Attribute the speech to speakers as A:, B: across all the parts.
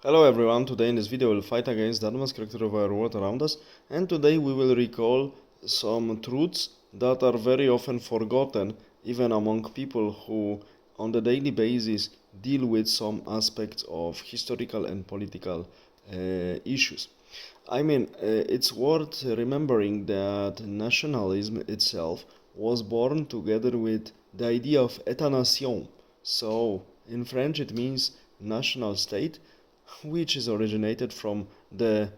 A: Hello everyone, today in this video we'll fight against the advanced character of our world around us, and today we will recall some truths that are very often forgotten even among people who on the daily basis deal with some aspects of historical and political issues. It's worth remembering that nationalism itself was born together with the idea of État-nation. So, in French it means national state, which is originated from the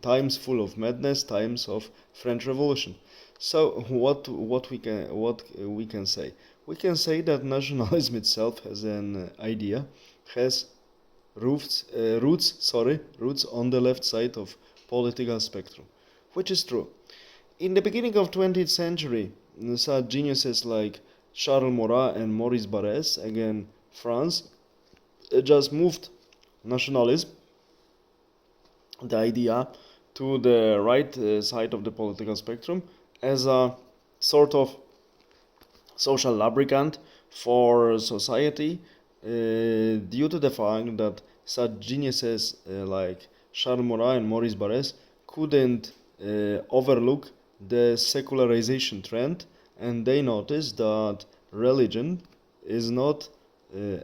A: times full of madness, times of French Revolution. So what we can say? We can say that nationalism itself as an idea has roots on the left side of political spectrum, which is true. In the beginning of 20th century, such geniuses like Charles Maurras and Maurice Barrès, again France, just moved nationalism, the idea, to the right side of the political spectrum as a sort of social lubricant for society, due to the fact that such geniuses like Charles Maurras and Maurice Barrès couldn't overlook the secularization trend, and they noticed that religion is not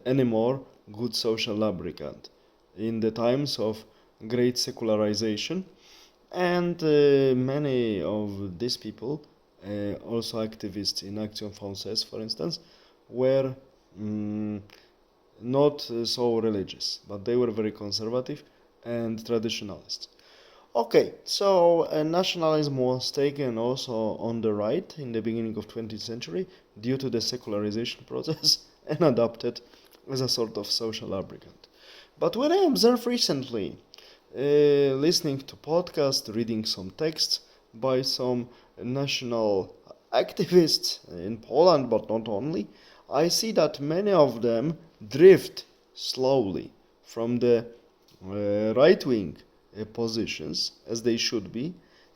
A: anymore good social lubricant in the times of great secularization. And many of these people, also activists in Action Française, for instance, were not so religious, but they were very conservative and traditionalist. Okay, so nationalism was taken also on the right in the beginning of 20th century due to the secularization process and adopted as a sort of social lubricant. But when I observe recently, listening to podcasts, reading some texts by some national activists in Poland, but not only, I see that many of them drift slowly from the right-wing positions, as they should be,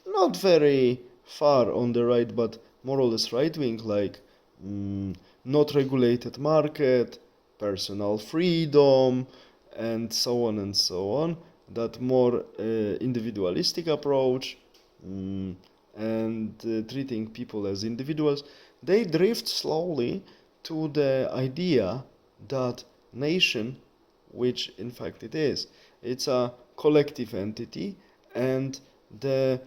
A: not very far on the right, but more or less right-wing, like not regulated market, personal freedom, and so on, that more individualistic approach, and treating people as individuals, they drift slowly to the idea that nation, which in fact it is, it's a collective entity, and the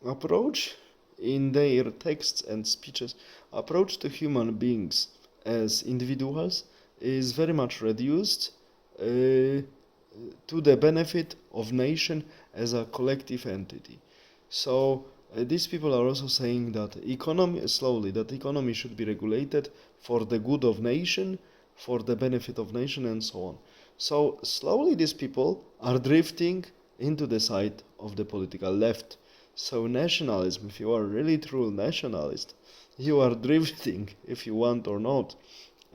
A: approach in their texts and speeches, approach to human beings as individuals, is very much reduced to the benefit of nation as a collective entity. So these people are also saying that economy should be regulated for the good of nation, for the benefit of nation, and so on. So slowly these people are drifting into the side of the political left. So nationalism, if you are really true nationalist, you are drifting, if you want or not,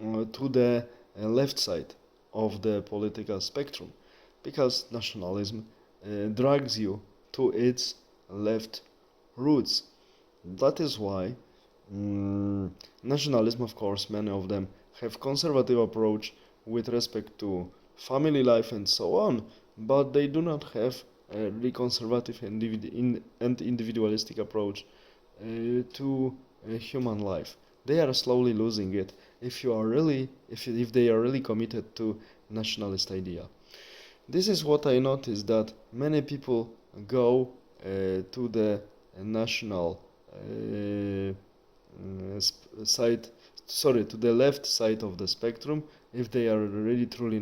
A: to the left side of the political spectrum, because nationalism drags you to its left roots. That is why nationalism, of course, many of them have conservative approach with respect to family life and so on, but they do not have a really conservative and individualistic approach to human life. They are slowly losing it if they are really committed to nationalist idea. This is what I noticed, that many people go to the national to the left side of the spectrum if they are really truly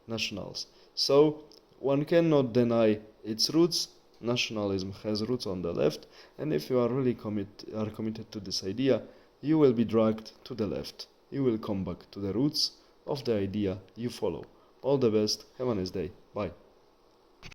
A: nationals. So one cannot deny its roots. Nationalism has roots on the left, and if you are really committed to this idea, you will be dragged to the left. You will come back to the roots of the idea you follow. All the best. Have a nice day. Bye.